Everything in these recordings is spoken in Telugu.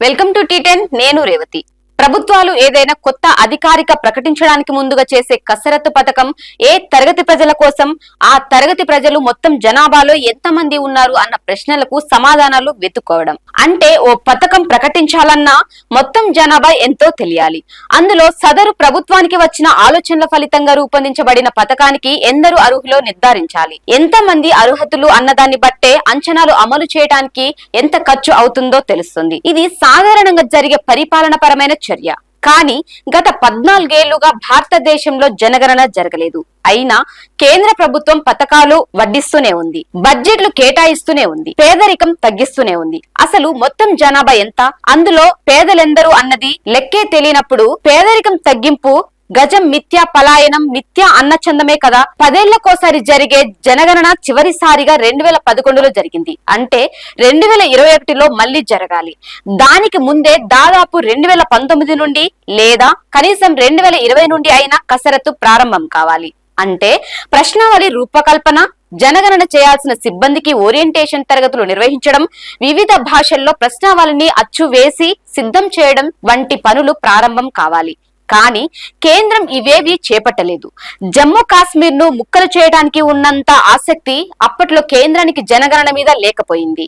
వెల్కమ్ టు టీ10 నేను రేవతి. ప్రభుత్వాలు ఏదైనా కొత్త అధికారిక ప్రకటించడానికి ముందుగా చేసే కసరత్తు పథకం ఏ తరగతి ప్రజల కోసం, ఆ తరగతి ప్రజలు మొత్తం జనాభాలో ఎంతమంది ఉన్నారు అన్న ప్రశ్నలకు సమాధానాలు వెతుక్కోవడం. అంటే ఓ పథకం ప్రకటించాలన్నా మొత్తం జనాభా ఎంతో తెలియాలి. అందులో సదరు ప్రభుత్వానికి వచ్చిన ఆలోచనల ఫలితంగా రూపొందించబడిన పథకానికి ఎందరు అర్హులో నిర్ధారించాలి. ఎంతమంది అర్హతలు అన్నదాన్ని బట్టే అంచనాలు అమలు చేయడానికి ఎంత ఖర్చు అవుతుందో తెలుస్తుంది. ఇది సాధారణంగా జరిగే పరిపాలన పరమైన చర్య. కానీ గత 14 ఏళ్లుగా భారతదేశంలో జనగణన జరగలేదు. అయినా కేంద్ర ప్రభుత్వం పథకాలు వడ్డిస్తూనే ఉంది, బడ్జెట్లు కేటాయిస్తూనే ఉంది, పేదరికం తగ్గిస్తూనే ఉంది. అసలు మొత్తం జనాభా ఎంత, అందులో పేదలెందరూ అన్నది లెక్కే తెలియనప్పుడు పేదరికం తగ్గింపు గజం మిథ్యా, పలాయనం మిథ్యా అన్నచందమే కదా. 10 ఏళ్లకోసారి జరిగే జనగణన చివరిసారిగా 2011లో జరిగింది. అంటే 2021లో మళ్లీ జరగాలి. దానికి ముందే దాదాపు 2019 నుండి లేదా కనీసం 2020 నుండి అయినా కసరత్తు ప్రారంభం కావాలి. అంటే ప్రశ్నావళి రూపకల్పన, జనగణన చేయాల్సిన సిబ్బందికి ఓరియంటేషన్ తరగతులు నిర్వహించడం, వివిధ భాషల్లో ప్రశ్నావళిని అచ్చు వేసి సిద్ధం చేయడం వంటి పనులు ప్రారంభం కావాలి. కానీ కేంద్రం ఇవేవి చేపట్టలేదు. జమ్మూ కాశ్మీర్ ను ముక్కలు చేయడానికి ఉన్నంత ఆసక్తి అప్పట్లో కేంద్రానికి జనగణన మీద లేకపోయింది.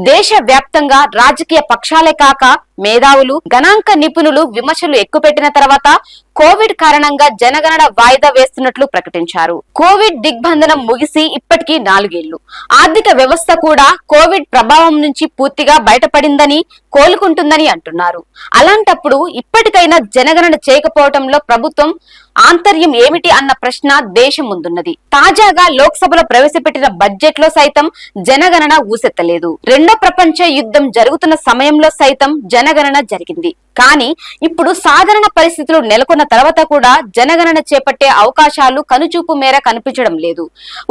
దేశ వ్యాప్తంగా రాజకీయ పక్షాలే కాక మేధావులు, గణాంక నిపుణులు విమర్శలు ఎక్కుపెట్టిన తర్వాత కోవిడ్ కారణంగా జనగణన వాయిదా వేస్తున్నట్లు ప్రకటించారు. కోవిడ్ దిగ్బంధనం ముగిసి ఇప్పటికీ 4 ఏళ్లు. ఆర్థిక వ్యవస్థ కూడా కోవిడ్ ప్రభావం నుంచి పూర్తిగా బయటపడిందని, కోలుకుంటుందని అంటున్నారు. అలాంటప్పుడు ఇప్పటికైనా జనగణన చేయకపోవడంలో ప్రభుత్వం ఆంతర్యం ఏమిటి అన్న ప్రశ్న దేశం ముందున్నది. తాజాగా లోక్సభలో ప్రవేశపెట్టిన బడ్జెట్ లో సైతం జనగణన ఊసెత్తలేదు. రెండో ప్రపంచ యుద్ధం జరుగుతున్న సమయంలో సైతం జనగణన జరిగింది. కానీ ఇప్పుడు సాధారణ పరిస్థితులు నెలకొన్న తర్వాత కూడా జనగణన చేపట్టే అవకాశాలు కనుచూపు మేర కనిపించడం లేదు.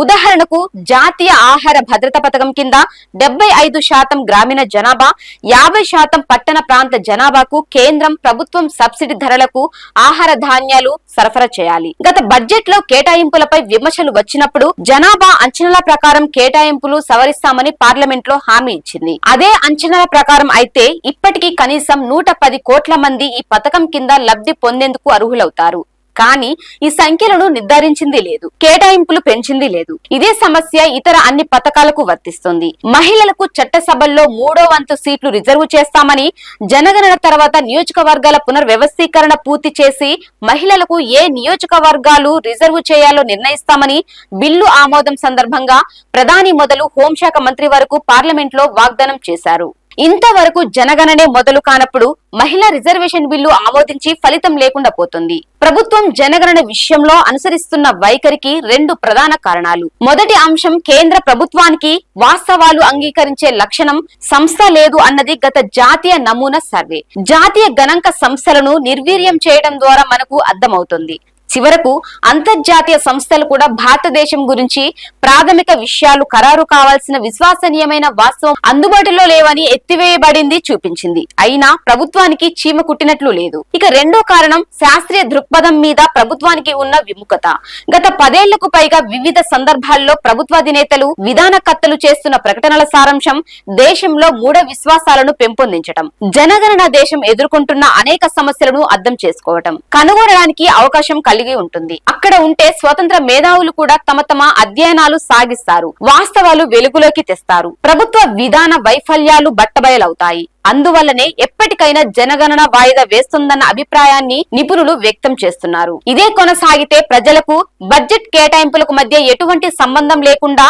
ఉదాహరణకు జాతీయ ఆహార భద్రత పథకం కింద 75% గ్రామీణ జనాభా, 50% పట్టణ ప్రాంత జనాభాకు కేంద్రం ప్రభుత్వం సబ్సిడీ ధరలకు ఆహార ధాన్యాలు సరఫరా చేయాలి. గత బడ్జెట్ లో కేటాయింపులపై విమర్శలు వచ్చినప్పుడు జనాభా అంచనాల ప్రకారం కేటాయింపులు సవరిస్తామని పార్లమెంట్ లో హామీ ఇచ్చింది. అదే అంచనాల ప్రకారం అయితే ఇప్పటికీ కనీసం 110 కోట్ల మంది ఈ పథకం కింద లబ్ధి పొందేందుకు అర్హులవుతారు. కానీ ఈ సంఖ్యలను నిర్ధారించింది లేదు, కేటాయింపులు పెంచింది లేదు. ఇదే సమస్య ఇతర అన్ని పథకాలకు వర్తిస్తుంది. మహిళలకు చట్టసభల్లో 3వ వంతు సీట్లు రిజర్వ్ చేస్తామని, జనగణన తర్వాత నియోజకవర్గాల పునర్వ్యవస్థీకరణ పూర్తి చేసి మహిళలకు ఏ నియోజకవర్గాలు రిజర్వ్ చేయాలో నిర్ణయిస్తామని బిల్లు ఆమోదం సందర్భంగా ప్రధాని మొదలు హోంశాఖ మంత్రి వరకు పార్లమెంట్ లో వాగ్దానం చేశారు. ఇంతవరకు జనగణనే మొదలు కానప్పుడు మహిళా రిజర్వేషన్ బిల్లు ఆమోదించి ఫలితం లేకుండా పోతుంది. ప్రభుత్వం జనగణన విషయంలో అనుసరిస్తున్న వైఖరికి 2 ప్రధాన కారణాలు. మొదటి అంశం, కేంద్ర ప్రభుత్వానికి వాస్తవాలు అంగీకరించే లక్షణం, సంస్థ లేదు అన్నది గత జాతీయ నమూనా సర్వే. జాతీయ గణాంక సంస్థలను నిర్వీర్యం చేయడం ద్వారా మనకు అర్థమవుతుంది. చివరకు అంతర్జాతీయ సంస్థలు కూడా భారతదేశం గురించి ప్రాథమిక విషయాలు ఖరారు కావాల్సిన విశ్వసనీయమైన వాస్తవం అందుబాటులో లేవని ఎత్తివేయబడింది చూపించింది. అయినా ప్రభుత్వానికి చీమ కుట్టినట్లు లేదు. ఇక రెండో కారణం, శాస్త్రీయ దృక్పథం మీద ప్రభుత్వానికి ఉన్న విముఖత. గత 10 ఏళ్లకు పైగా వివిధ సందర్భాల్లో ప్రభుత్వాధినేతలు, విధానకర్తలు చేస్తున్న ప్రకటనల సారాంశం దేశంలో మూఢ విశ్వాసాలను పెంపొందించటం, జనగణన దేశం ఎదుర్కొంటున్న అనేక సమస్యలను అర్థం చేసుకోవటం, కనుగొనడానికి అవకాశం కలిగి ఉంటుంది. అక్కడ ఉంటే స్వతంత్ర మేధావులు కూడా తమ అధ్యయనాలు సాగిస్తారు, వాస్తవాలు వెలుగులోకి తెస్తారు, ప్రభుత్వ విధాన వైఫల్యాలు బట్టబయలవుతాయి. అందువల్లనే ఎప్పటికైనా జనగణన వాయిదా వేస్తుందన్న అభిప్రాయాన్ని నిపుణులు వ్యక్తం చేస్తున్నారు. ఇదే కొనసాగితే ప్రజలకు బడ్జెట్ కేటాయింపులకు మధ్య ఎటువంటి సంబంధం లేకుండా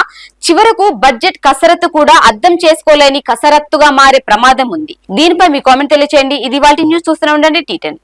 చివరకు బడ్జెట్ కసరత్తు కూడా అర్థం చేసుకోలేని కసరత్తుగా మారే ప్రమాదం ఉంది. దీనిపై మీ కామెంట్ తెలియచేయండి. ఇది ఇవాల్టి న్యూస్. చూస్తూనే ఉండండి టీ10.